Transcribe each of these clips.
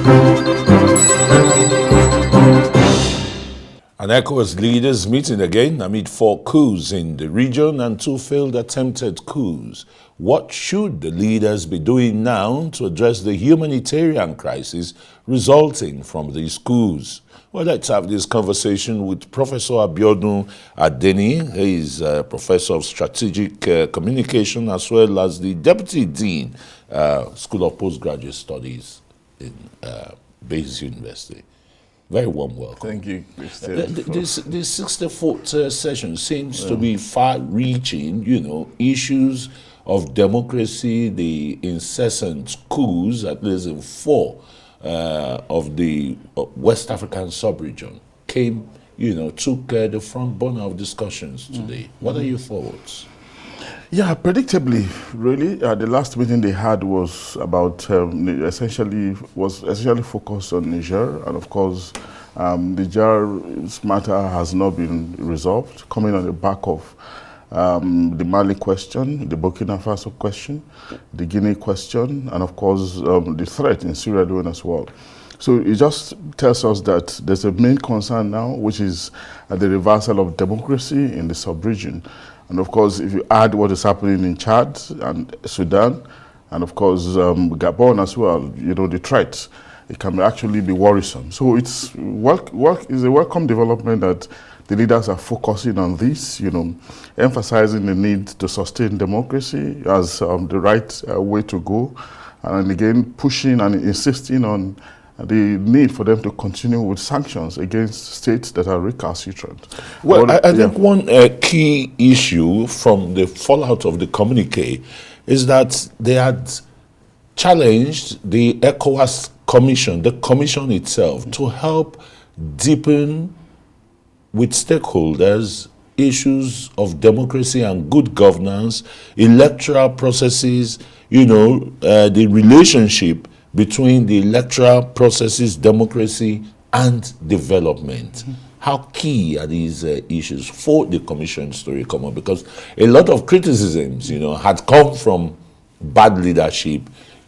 An ECOWAS leaders meeting again amid 4 coups in the region and 2 failed attempted coups. What should the leaders be doing now to address the humanitarian crisis resulting from these coups? Well, let's have this conversation with Professor Abiodun Adeniyi. He is a professor of strategic communication as well as the deputy dean, School of Postgraduate Studies in Bayes University. Very warm welcome. Thank you. This 64th session seems to be far-reaching, issues of democracy, the incessant coups, at least in 4 of the West African sub-region, took the front burner of discussions today. What are your thoughts? Yeah, predictably, really, the last meeting they had was about essentially focused on Niger, and of course, Niger's matter has not been resolved, coming on the back of the Mali question, the Burkina Faso question, the Guinea question, and of course, the threat in Sierra Leone as well. So it just tells us that there's a main concern now, which is the reversal of democracy in the sub-region. And of course, if you add what is happening in Chad and Sudan, and of course Gabon as well, the threat, it can actually be worrisome. So it's a welcome development that the leaders are focusing on this, emphasizing the need to sustain democracy as the right way to go, and again pushing and insisting on the need for them to continue with sanctions against states that are recalcitrant. Well, I think one key issue from the fallout of the communique is that they had challenged the ECOWAS Commission, the commission itself, to help deepen with stakeholders issues of democracy and good governance, electoral processes, the relationship between the electoral processes, democracy, and development. How key are these issues for the commissions to recover? Because a lot of criticisms, had come from bad leadership,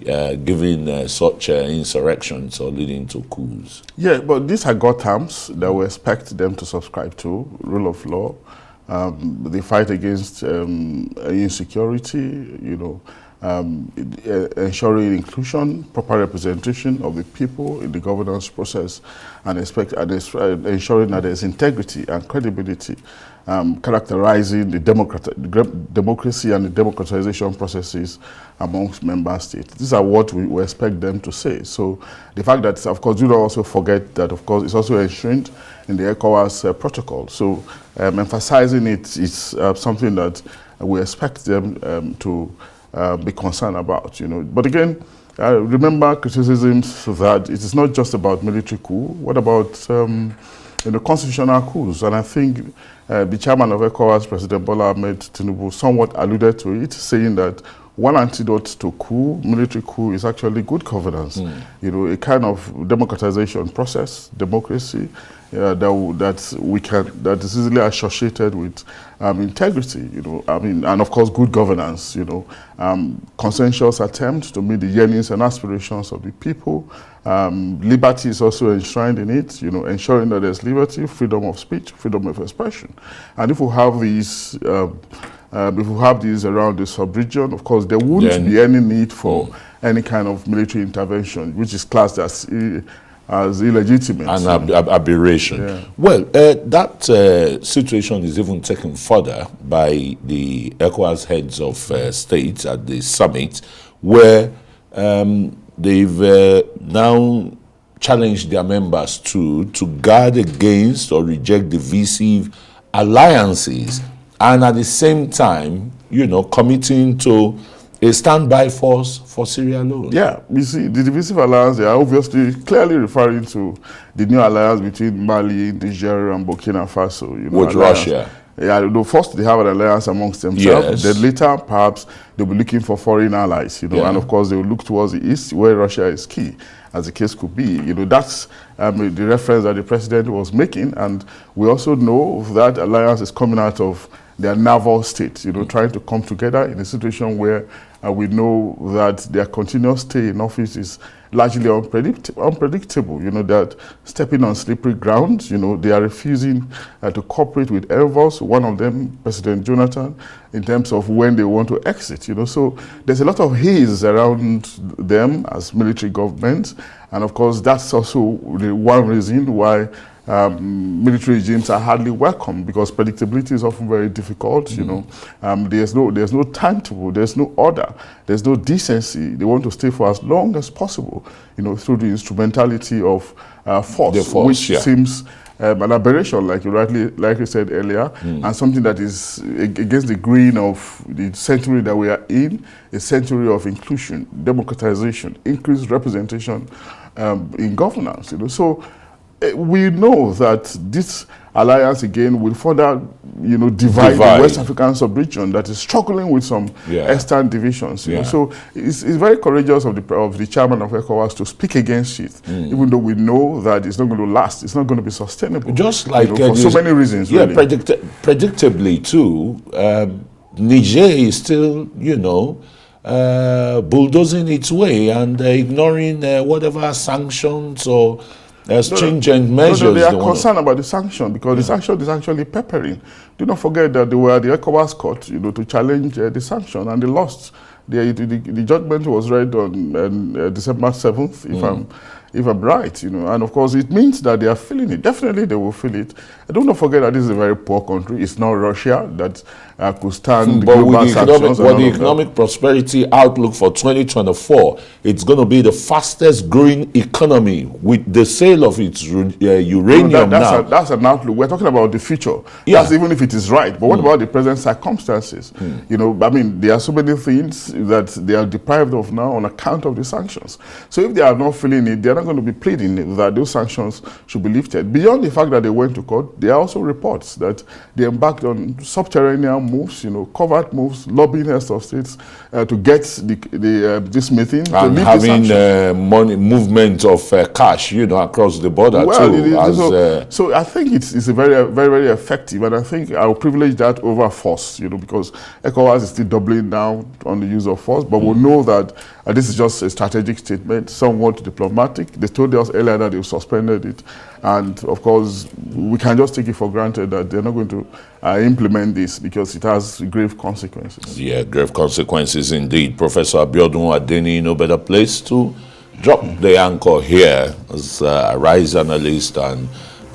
giving such insurrections or leading to coups. Yeah, but these are God terms that we expect them to subscribe to: rule of law, the fight against insecurity, ensuring inclusion, proper representation of the people in the governance process, and ensuring that there's integrity and credibility, characterizing the democracy and the democratization processes amongst member states. These are what we expect them to say. So the fact that, of course, you don't also forget that, of course, it's also enshrined in the ECOWAS protocol. So emphasizing it is something that we expect them to be concerned about, But again, remember criticisms that it is not just about military coup. What about constitutional coups? And I think the chairman of ECOWAS, President Bola Ahmed Tinubu, somewhat alluded to it, saying that one antidote to military coup, is actually good governance. A kind of democratization process, democracy, that is easily associated with integrity, and of course good governance, consensuous attempt to meet the yearnings and aspirations of the people. Liberty is also enshrined in it, ensuring that there's liberty, freedom of speech, freedom of expression. And if we have these around the sub-region, of course, there wouldn't be any need for any kind of military intervention, which is classed as illegitimate. An aberration. Yeah. Well, that situation is even taken further by the ECOWAS heads of states at the summit, where they've now challenged their members to guard against or reject divisive alliances, and at the same time, committing to a standby force for Sierra Leone. Yeah, you see, the divisive alliance, they are obviously clearly referring to the new alliance between Mali, Niger, and Burkina Faso. With Russia. Yeah, first they have an alliance amongst themselves. Yes. Then later, perhaps, they'll be looking for foreign allies, you know, and of course they will look towards the east where Russia is key, as the case could be. You know, that's the reference that the president was making, and we also know that alliance is coming out of their naval state, you know, trying to come together in a situation where we know that their continuous stay in office is largely unpredictable. You know, that stepping on slippery ground. You know, they are refusing to cooperate with envoys, one of them, President Jonathan, in terms of when they want to exit. You know, so there's a lot of haze around them as military governments, and of course that's also the one reason why military regimes are hardly welcome, because predictability is often very difficult. You know, there's no timetable, there's no order, there's no decency. They want to stay for as long as possible, you know, through the instrumentality of force, which seems an aberration, like you said earlier, and something that is against the grain of the century that we are in, a century of inclusion, democratization, increased representation in governance. You know, so we know that this alliance again will further, you know, divide the West African sub-region that is struggling with some eastern divisions. You know? So it's very courageous of the chairman of ECOWAS to speak against it, even though we know that it's not going to last, it's not going to be sustainable. Just like, you know, for so many reasons. Yeah, really. predictably too, Niger is still, you know, bulldozing its way and ignoring whatever sanctions or stringent measures. No, they are concerned about the sanction, because the sanction is actually peppering. Do not forget that they were at the ECOWAS court, you know, to challenge the sanction, and they lost. The judgment was read on December 7th, if I'm right, you know, and of course it means that they are feeling it. Definitely they will feel it. Do not forget that this is a very poor country. It's not Russia that could stand global sanctions. But the economic prosperity outlook for 2024, it's going to be the fastest growing economy with the sale of its uranium now. That's an outlook. We're talking about the future. Yeah. That's even if it is right. But what about the present circumstances? You know, I mean, there are so many things that they are deprived of now on account of the sanctions. So if they are not feeling it, they're not going to be pleading that those sanctions should be lifted. Beyond the fact that they went to court, there are also reports that they embarked on subterranean moves, you know, covert moves, lobbying heads of states to get this meeting. And having money movement of cash, you know, across the border too. So I think it's a very, very, very effective, and I think I'll privilege that over force, you know, because ECOWAS is still doubling down on the use of force, but we'll know that this is just a strategic statement, somewhat diplomatic. They told us earlier that they've suspended it, and of course we can just take it for granted that they're not going to implement this, because it has grave consequences. Yeah, grave consequences indeed. Professor Abiodun Adeniyi, no better place to drop the anchor here as a RISE analyst and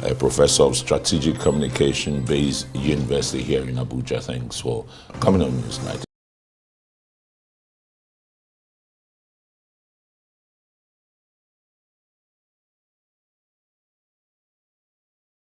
a professor of strategic communication based university here in Abuja. Thanks for coming on Newsnight.